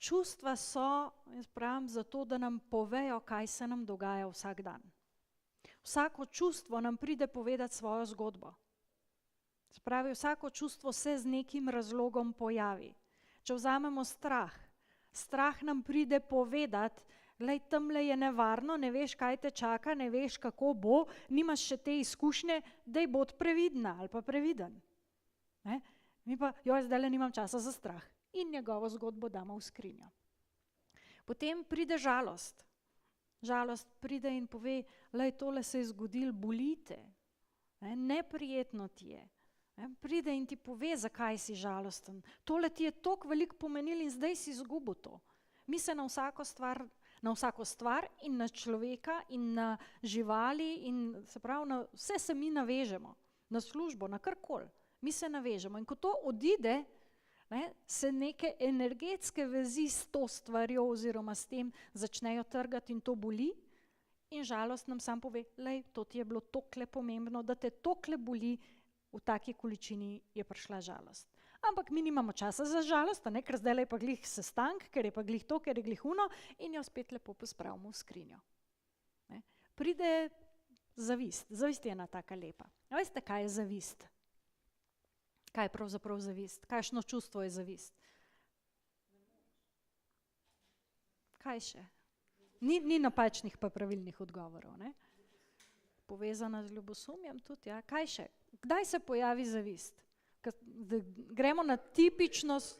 čustva so, jaz pravim, zato, da nam povejo, kaj se nam dogaja vsak dan. Vsako čustvo nam pride povedati svojo zgodbo. Spravi, vsako čustvo se z nekim razlogom pojavi. Če vzamemo strah, strah nam pride povedati, glej, tamle je nevarno, ne veš, kaj te čaka, ne veš, kako bo, nimaš še te izkušnje, daj bod previdna ali pa previden. Ne? Mi pa, zdajle nimam časa za strah. In njegovo zgodbo damo v skrinjo. Potem pride žalost. Žalost pride in pove, glej, tole se je zgodilo, bolite. Neprijetno ti je. Pride in ti pove, zakaj si žalosten. Tole ti je toliko veliko pomenilo in zdaj si izgubil to. Mi se na vsako stvar in na človeka in na živali in se pravi, na vse se mi navežemo. Na službo, na karkoli. Mi se navežemo. In ko to odide, se neke energetske vezi s to stvarjo oziroma s tem začnejo trgati in to boli. In žalost nam sam pove, lej, to ti je bilo tokle pomembno, da te tokle boli, v taki količini je prišla žalost. Ampak mi nimamo časa za žalost, ker zdaj je pa glih sestank, ker je pa glih to, ker je glih uno in jo spet lepo pospravimo v skrinjo. Pride zavist. Zavist je ena taka lepa. A veste, kaj je zavist? Kaj je pravzaprav zavist? Kakšno čustvo je zavist? Kaj še? Ni napačnih pa pravilnih odgovorov. Ne? Povezana z ljubosumjem tudi, ja. Kaj še? Kdaj se pojavi zavist? Gremo na tipičnost.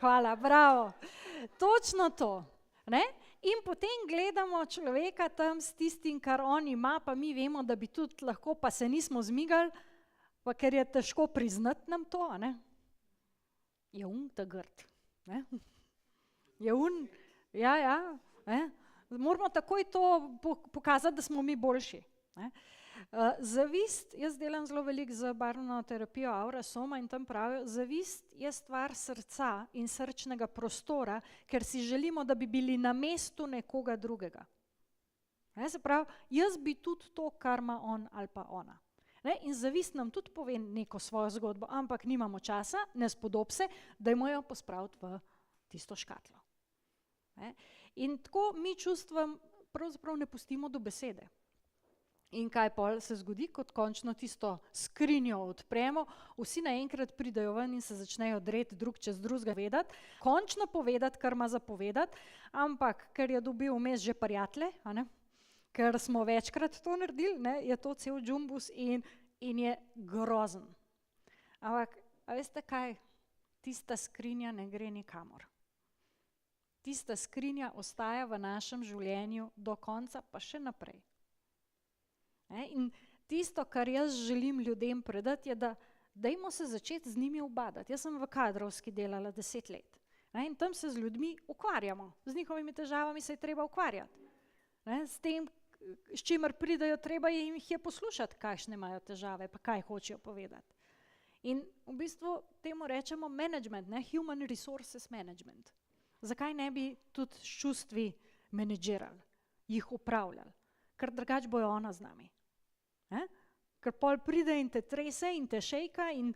Hvala, bravo. Točno to. Ne? In potem gledamo človeka tam s tistim, kar on ima, pa mi vemo, da bi tudi lahko, pa se nismo zmigali, pa ker je težko priznati nam to, ne? Je ta grd. Ne? Je ja. Ne? Moramo takoj to pokazati, da smo mi boljši. Ne? Zavist, jaz delam zelo veliko z barvno terapijo Aura Soma in tam pravijo, zavist je stvar srca in srčnega prostora, ker si želimo, da bi bili na mestu nekoga drugega. Se pravi, jaz bi tudi to, kar ima on ali pa ona. In zavist nam tudi pove neko svojo zgodbo, ampak nimamo časa, ne spodob se, dajmo jo pospraviti v tisto škatlo. In tako mi čustvam pravzaprav ne pustimo do besede. In kaj pol se zgodi, kot končno tisto skrinjo odpremo, vsi naenkrat pridejo ven in se začnejo dreti drug čez drugega vedeti, končno povedati, kar ima zapovedati, ampak ker je dobil vmes že prijatelje, ker smo večkrat to naredili, je to cel džumbus in je grozen. Ampak, a veste kaj, tista skrinja ne gre nikamor. Tista skrinja ostaja v našem življenju do konca, pa še naprej. In tisto, kar jaz želim ljudem predati, je, da dajmo se začeti z njimi ubadati. Jaz sem v kadrovski delala 10 let. In tam se z ljudmi ukvarjamo. Z njihovimi težavami se je treba ukvarjati. S tem, s čimer pridejo, treba jih je poslušati, kakšne imajo težave, pa kaj hočejo povedati. In v bistvu temu rečemo management, human resources management. Zakaj ne bi tudi s čustvi menedžirali, jih upravljali? Ker drugače bojo ona z nami. Ker pol pride in te trese in te šejka in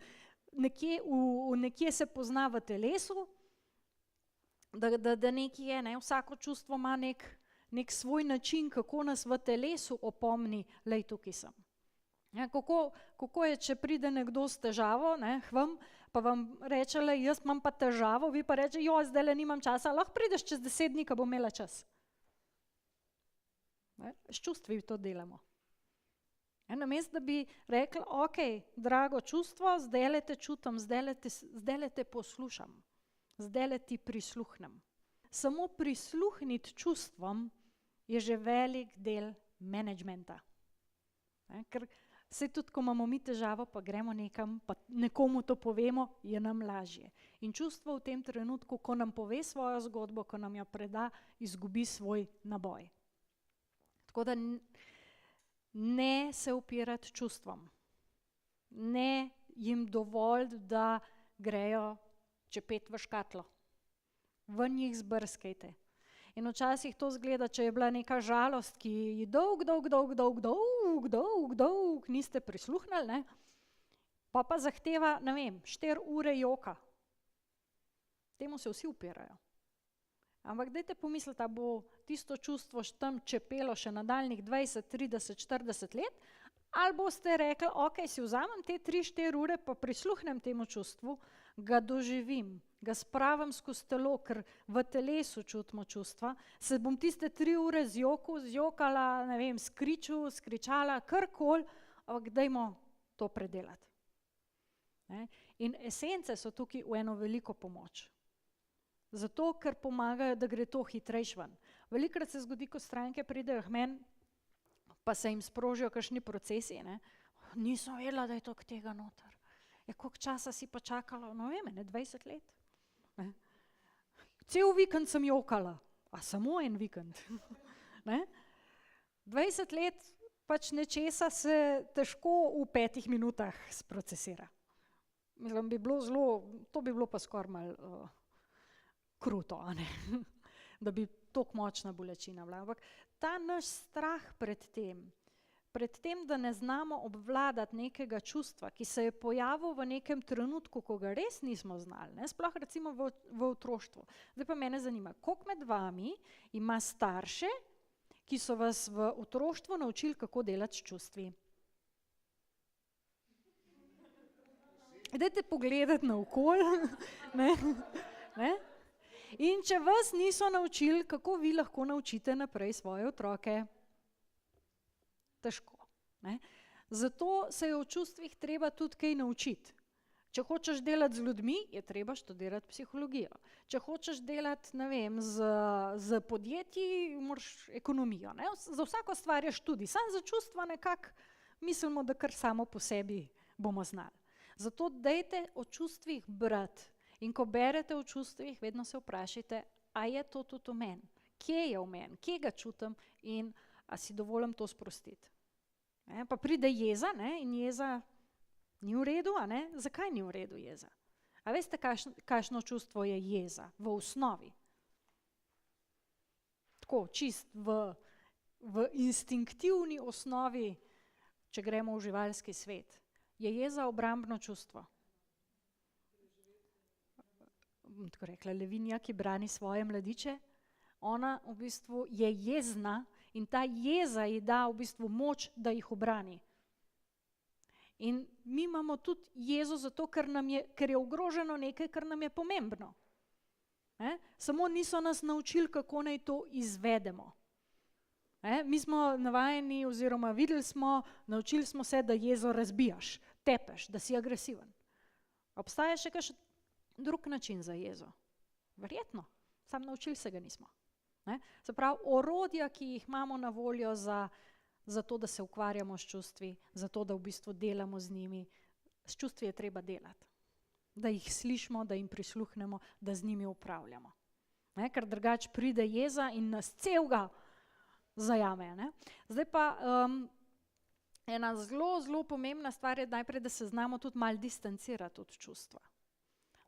nekje se pozna v telesu, da nekaj je, vsako čustvo ima nek svoj način, kako nas v telesu opomni, lej, tukaj sem. Kako je, če pride nekdo s težavo, pa vam reče, lej, jaz imam pa težavo, vi pa reče, zdajle nimam časa, lahko prideš čez 10 dni, ko bom imela čas. S čustvi to delamo. Namesto, da bi rekli, ok, drago čustvo, zdajle te čutim, zdajle te poslušam, zdajle ti prisluhnem. Samo prisluhniti čustvom je že velik del menedžmenta. Ker se tudi, ko imamo mi težavo, pa gremo nekam, pa nekomu to povemo, je nam lažje. In čustvo v tem trenutku, ko nam pove svojo zgodbo, ko nam jo preda, izgubi svoj naboj. Tako da ne se upirati čustvom, ne jim dovoliti, da grejo čepet v škatlo, ven jih zbrskajte. In včasih to zgleda, če je bila neka žalost, ki dolg niste prisluhnili, pa zahteva, ne vem, 4 ure joka. Temu se vsi upirajo. Ampak dajte pomisliti, da bo tisto čustvo tam čepelo še nadaljnjih 20, 30, 40 let, ali boste rekli, ok, si vzamem te 3-4 ure, pa prisluhnem temu čustvu, ga doživim, ga spravim skozi telo, ker v telesu čutimo čustva, se bom tiste 3 ure zjokala, ne vem, skričala, karkoli, ampak dajmo to predelati. In esence so tukaj v eno veliko pomoč. Zato, ker pomagajo, da gre to hitrejš ven. Velikokrat se zgodi, ko stranke pridejo k meni, pa se jim sprožijo kakšni procesi, ne? Nisem vedela, da je toliko tega noter. Koliko časa si pa čakala? No vem, 20 let. Ne? Cel vikend sem jokala, a samo en vikend. Ne? 20 let pač nečesa se težko v 5 minutah sprocesira. Mislim, to bi bilo pa skoraj malo kruto, a ne? Da bi toliko močna bolečina bila. Ampak ta naš strah pred tem, da ne znamo obvladati nekega čustva, ki se je pojavil v nekem trenutku, ko ga res nismo znali, ne? Sploh recimo v otroštvu. Zdaj pa mene zanima, koliko med vami ima starše, ki so vas v otroštvu naučili, kako delati s čustvi? Dajte pogledati naokoli, ne? Ne? In če vas niso naučili, kako vi lahko naučite naprej svoje otroke? Težko. Ne? Zato se je o čustvih treba tudi kaj naučiti. Če hočeš delati z ljudmi, je treba študirati psihologijo. Če hočeš delati, ne vem, z podjetji, moraš ekonomijo. Ne? Za vsako stvar je študij. Samo za čustva nekako mislimo, da kar samo po sebi bomo znali. Zato dajte o čustvih brati. In ko berete o čustvih, vedno se vprašajte, a je to tudi v meni? Kje je v meni? Kje ga čutim in a si dovolim to sprostiti? Pa pride jeza, ne? In jeza ni v redu, a ne? Zakaj ni v redu jeza? A veste, kakšno čustvo je jeza v osnovi? Tako, čist v instinktivni osnovi, če gremo v živalski svet, je jeza obrambno čustvo. Tako rekla, levinja, ki brani svoje mladiče, ona v bistvu je jezna in ta jeza ji da v bistvu moč, da jih obrani. In mi imamo tudi jezo zato, ker je ogroženo nekaj, kar nam je pomembno. Samo niso nas naučili, kako naj to izvedemo. Mi smo navajeni oziroma videli smo, naučili smo se, da jezo razbijaš, tepeš, da si agresiven. Obstaja še kakšen drug način za jezo? Verjetno, sam naučili se ga nismo. Se pravi, orodja, ki jih imamo na voljo za to, da se ukvarjamo s čustvi, za to, da v bistvu delamo z njimi, s čustvi je treba delati. Da jih slišimo, da jim prisluhnemo, da z njimi upravljamo. Ker drugače pride jeza in nas celega zajame. Ne? Zdaj pa ena zelo pomembna stvar je najprej, da se znamo tudi malo distancirati od čustva.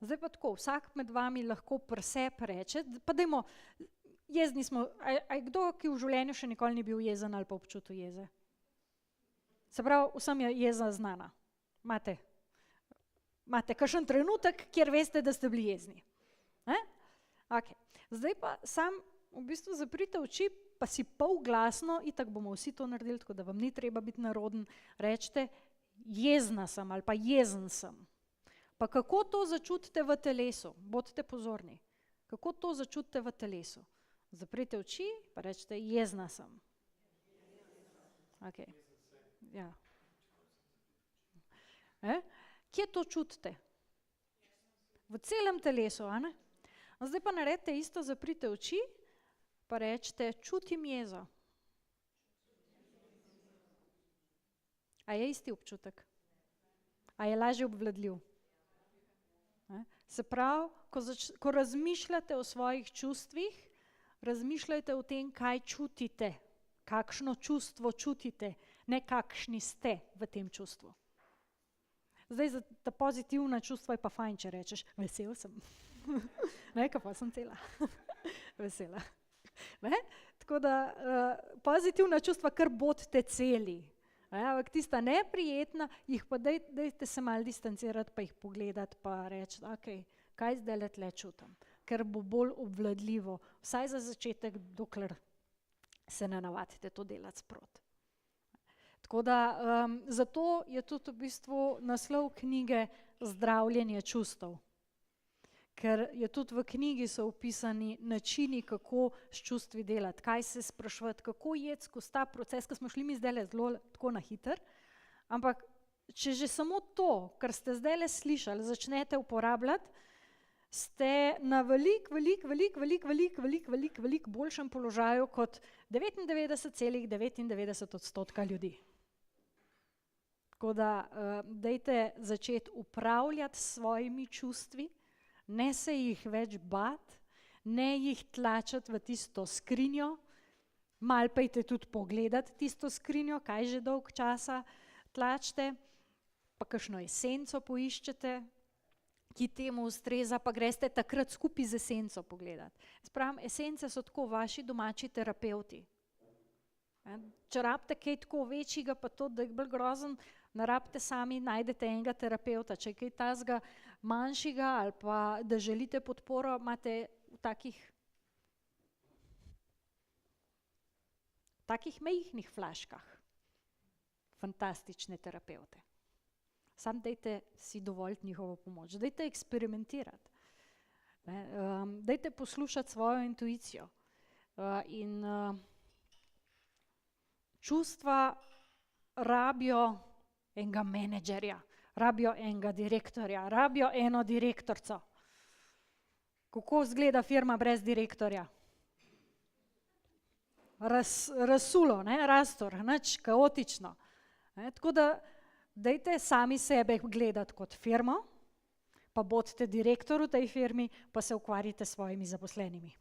Zdaj pa tako, vsak med vami lahko pri sebi reče, pa dajmo, jezni smo, a je kdo, ki v življenju še nikoli ni bil jezen ali pa občutil jeze? Se pravi, vsem je jeza znana. Imate kakšen trenutek, kjer veste, da ste bili jezni. Okay. Zdaj pa sam v bistvu zaprite oči, pa si polglasno, itak bomo vsi to naredili, tako da vam ni treba biti naroden, rečete, jezna sem ali pa jezen sem. Pa kako to začutite v telesu? Bodite pozorni. Kako to začutite v telesu? Zaprite oči, pa rečete, jezna sem. Okay. Ja. Kje to čutite? V celem telesu, a ne? Zdaj pa naredite isto, zaprite oči, pa rečete, čutim jezo. A je isti občutek? A je lažje obvladljiv? Se pravi, ko razmišljate o svojih čustvih, razmišljajte o tem, kaj čutite, kakšno čustvo čutite, ne kakšni ste v tem čustvu. Zdaj za ta pozitivna čustva je pa fajn, če rečeš, vesel sem. Kaj pa sem cela. Vesela. Tako da pozitivna čustva kar bodite celi. Ampak tista neprijetna, jih pa dajte se malo distancirati, pa jih pogledati, pa reči, okej, kaj zdajle tle čutim, ker bo bolj obvladljivo, vsaj za začetek, dokler se ne navadite to delati sproti. Tako da zato je tudi v bistvu naslov knjige Zdravljenje čustev. Ker je tudi v knjigi so opisani načini, kako s čustvi delati, kaj se spraševati, kako iti skozi ta proces, ki smo šli mi zdajle zelo tako na hitro, ampak če že samo to, kar ste zdajle slišali, začnete uporabljati, ste na veliko boljšem položaju kot 99,99% ljudi. Tako da dajte začeti upravljati s svojimi čustvi, ne se jih več bati, ne jih tlačiti v tisto skrinjo, malo pejte tudi pogledati tisto skrinjo, kaj že dolgo časa tlačite, pa kakšno esenco poiščete, ki temu ustreza, pa greste takrat skupaj z esenco pogledati. Spravim, esence so tako vaši domači terapevti. Če rabite kaj tako večjega, pa to, da je bolj grozen, ne rabite sami, najdete enega terapevta. Če je kaj tazga manjšega ali pa da želite podporo, imate v takih majhnih flaškah fantastične terapevte. Samo dajte si dovoliti njihovo pomoč, dajte eksperimentirati, dajte poslušati svojo intuicijo in čustva rabijo enega menedžerja, rabijo enega direktorja, rabijo eno direktorico. Kako izgleda firma brez direktorja? Razsulo, rastor, nič, kaotično. Tako da dajte sami sebe gledati kot firmo, pa bodite direktor v tej firmi, pa se ukvarjate s svojimi zaposlenimi.